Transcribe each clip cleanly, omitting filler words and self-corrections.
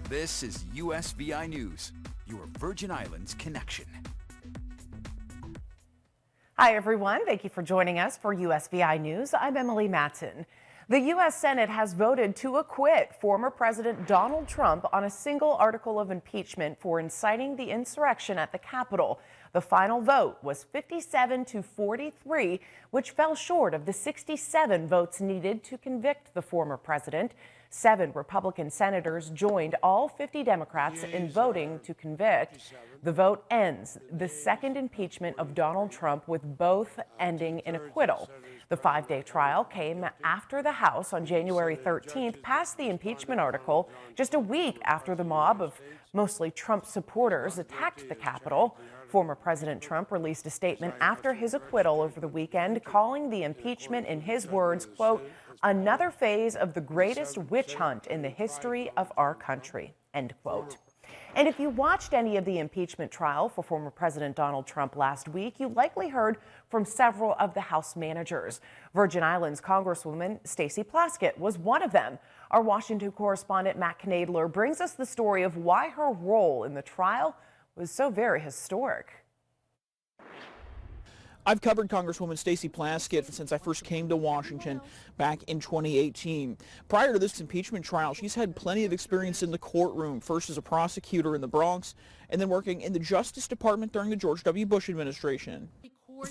This is USVI News, your Virgin Islands connection. Hi, everyone. Thank you for joining us for USVI News. I'm Emily Matson. The U.S. Senate has voted to acquit former President Donald Trump on a single article of impeachment for inciting the insurrection at the Capitol. The final vote was 57-43, which fell short of the 67 votes needed to convict the former president. 7 Republican senators joined all 50 Democrats in voting to convict. The vote ends the second impeachment of Donald Trump, with both ending in acquittal. The 5-day trial came after the House on January 13th passed the impeachment article just a week after the mob of mostly Trump supporters attacked the Capitol. Former President Trump released a statement after his acquittal over the weekend, calling the impeachment, in his words, quote, another phase of the greatest witch hunt in the history of our country, end quote. And if you watched any of the impeachment trial for former President Donald Trump last week, you likely heard from several of the House managers. Virgin Islands Congresswoman Stacy Plaskett was one of them. Our Washington correspondent Matt Knadler brings us the story of why her role in the trial was so very historic. I've covered Congresswoman Stacy Plaskett since I first came to Washington back in 2018. Prior to this impeachment trial, she's had plenty of experience in the courtroom, first as a prosecutor in the Bronx and then working in the Justice Department during the George W. Bush administration.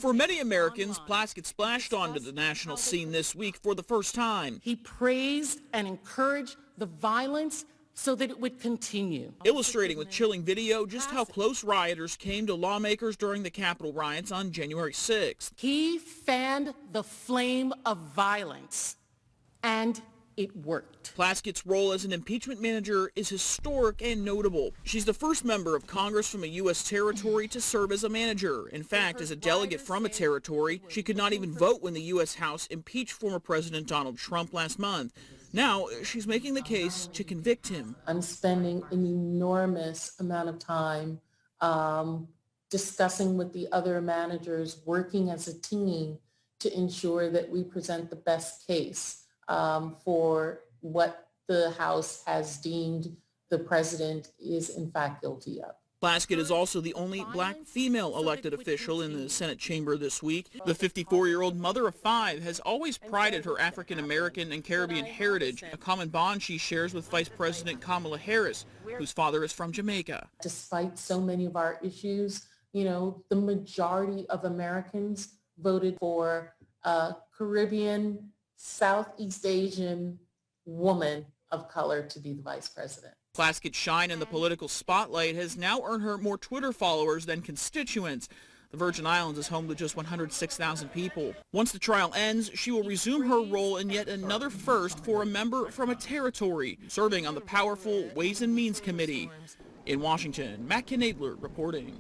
For many Americans, Plaskett splashed onto the national scene this week for the first time. He praised and encouraged the violence so that it would continue, illustrating with chilling video just how close rioters came to lawmakers during the Capitol riots on January 6th. He fanned the flame of violence, and it worked. Plaskett's role as an impeachment manager is historic and notable. She's the first member of Congress from a U.S. territory to serve as a manager. In fact, as a delegate from a territory, she could not even vote when the U.S. House impeached former President Donald Trump last month. Now, she's making the case to convict him. I'm spending an enormous amount of time discussing with the other managers, working as a team to ensure that we present the best case for what the House has deemed the president is in fact guilty of. Plaskett is also the only black female elected official in the Senate chamber this week. The 54-year-old mother of 5 has always prided her African-American and Caribbean heritage, a common bond she shares with Vice President Kamala Harris, whose father is from Jamaica. Despite so many of our issues, the majority of Americans voted for a Caribbean, Southeast Asian woman of color to be the vice president. Plaskett's shine in the political spotlight has now earned her more Twitter followers than constituents. The Virgin Islands is home to just 106,000 people. Once the trial ends, she will resume her role in yet another first for a member from a territory, serving on the powerful Ways and Means Committee. In Washington, Matt Knadler reporting.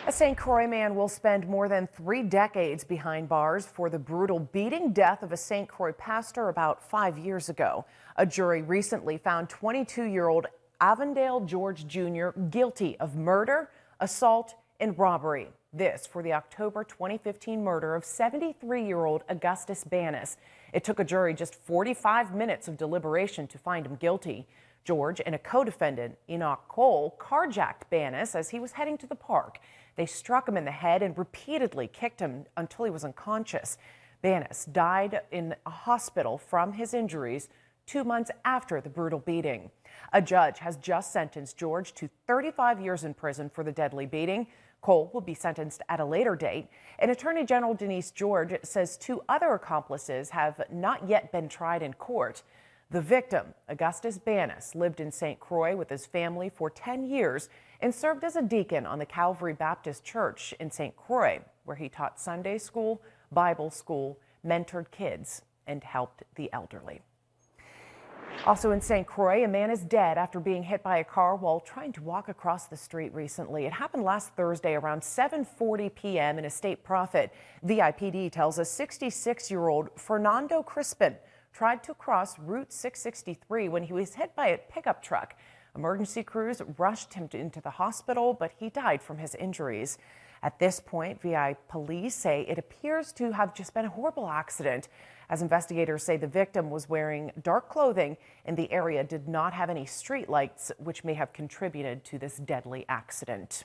A St. Croix man will spend more than 3 decades behind bars for the brutal beating death of a St. Croix pastor about 5 years ago. A jury recently found 22-year-old Avondale George Jr. guilty of murder, assault, and robbery. This for the October 2015 murder of 73-year-old Augustus Banis. It took a jury just 45 minutes of deliberation to find him guilty. George and a co-defendant, Enoch Cole, carjacked Banis as he was heading to the park. They struck him in the head and repeatedly kicked him until he was unconscious. Banis died in a hospital from his injuries 2 months after the brutal beating. A judge has just sentenced George to 35 years in prison for the deadly beating. Cole will be sentenced at a later date. And Attorney General Denise George says 2 other accomplices have not yet been tried in court. The victim, Augustus Banis, lived in St. Croix with his family for 10 years and served as a deacon on the Calvary Baptist Church in St. Croix, where he taught Sunday school, Bible school, mentored kids, and helped the elderly. Also in St. Croix, a man is dead after being hit by a car while trying to walk across the street recently. It happened last Thursday around 7:40 p.m. in a state profit. VIPD tells us 66-year-old Fernando Crispin tried to cross Route 663 when he was hit by a pickup truck. Emergency crews rushed him into the hospital, but he died from his injuries. At this point, VI police say it appears to have just been a horrible accident, as investigators say the victim was wearing dark clothing and the area did not have any street lights, which may have contributed to this deadly accident.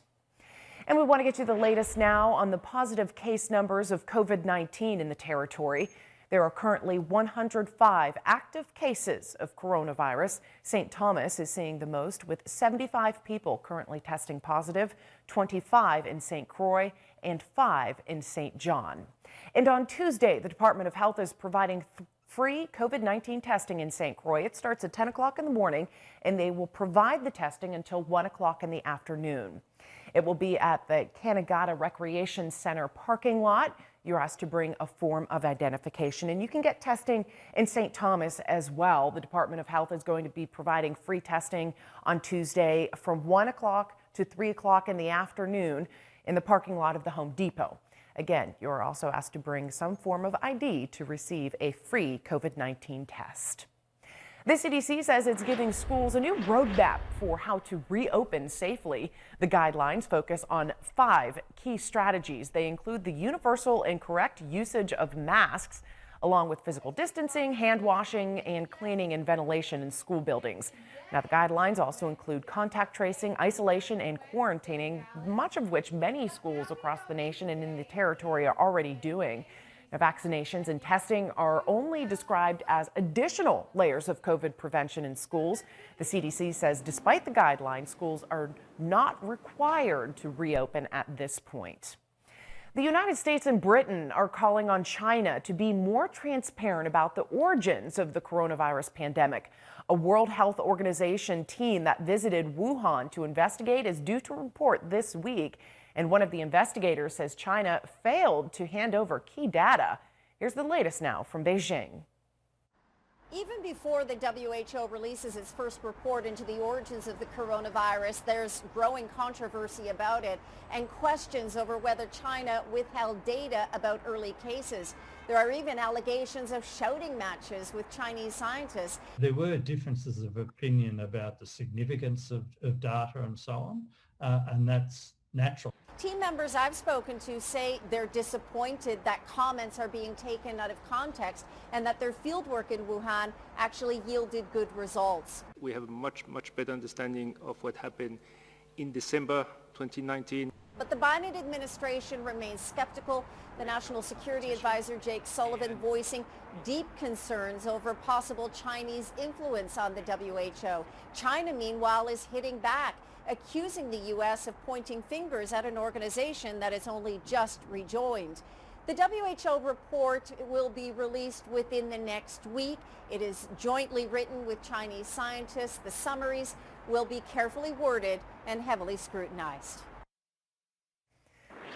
And we want to get you the latest now on the positive case numbers of COVID-19 in the territory. There are currently 105 active cases of coronavirus. St. Thomas is seeing the most, with 75 people currently testing positive, 25 in St. Croix and 5 in St. John. And on Tuesday, the Department of Health is providing free COVID-19 testing in St. Croix. It starts at 10 o'clock in the morning, and they will provide the testing until 1 o'clock in the afternoon. It will be at the Canagata Recreation Center parking lot. You're asked to bring a form of identification, and you can get testing in St. Thomas as well. The Department of Health is going to be providing free testing on Tuesday from 1 o'clock to 3 o'clock in the afternoon in the parking lot of the Home Depot. Again, you're also asked to bring some form of ID to receive a free COVID-19 test. The CDC says it's giving schools a new roadmap for how to reopen safely. The guidelines focus on 5 key strategies. They include the universal and correct usage of masks, along with physical distancing, hand washing, and cleaning and ventilation in school buildings. Now, the guidelines also include contact tracing, isolation, and quarantining, much of which many schools across the nation and in the territory are already doing. Now, vaccinations and testing are only described as additional layers of COVID prevention in schools. The CDC says despite the guidelines, schools are not required to reopen at this point. The United States and Britain are calling on China to be more transparent about the origins of the coronavirus pandemic. A World Health Organization team that visited Wuhan to investigate is due to report this week. And one of the investigators says China failed to hand over key data. Here's the latest now from Beijing. Even before the WHO releases its first report into the origins of the coronavirus, there's growing controversy about it and questions over whether China withheld data about early cases. There are even allegations of shouting matches with Chinese scientists. There were differences of opinion about the significance of data and so on, and that's natural. Team members I've spoken to say they're disappointed that comments are being taken out of context and that their fieldwork in Wuhan actually yielded good results. We have a much better understanding of what happened in December 2019. But the Biden administration remains skeptical. The National Security Advisor Jake Sullivan voicing deep concerns over possible Chinese influence on the WHO. China, meanwhile, is hitting back, accusing the U.S. of pointing fingers at an organization that is only just rejoined. The WHO report will be released within the next week. It is jointly written with Chinese scientists. The summaries will be carefully worded and heavily scrutinized.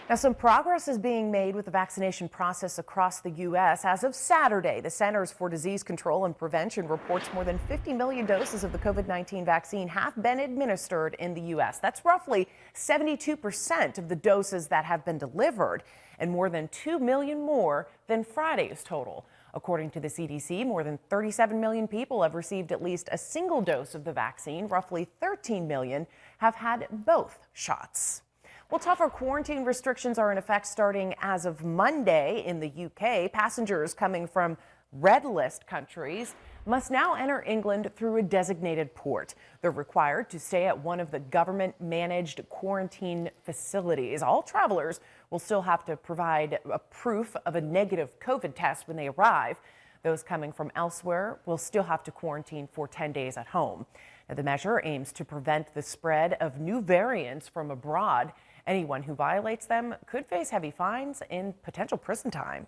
Now, some progress is being made with the vaccination process across the U.S. As of Saturday, the Centers for Disease Control and Prevention reports more than 50 million doses of the COVID-19 vaccine have been administered in the U.S. That's roughly 72% of the doses that have been delivered, and more than 2 million more than Friday's total. According to the CDC, more than 37 million people have received at least a single dose of the vaccine. Roughly 13 million have had both shots. Well, tougher quarantine restrictions are in effect starting as of Monday in the UK. Passengers coming from red list countries must now enter England through a designated port. They're required to stay at one of the government-managed quarantine facilities. All travelers will still have to provide a proof of a negative COVID test when they arrive. Those coming from elsewhere will still have to quarantine for 10 days at home. Now, the measure aims to prevent the spread of new variants from abroad. Anyone who violates them could face heavy fines and potential prison time.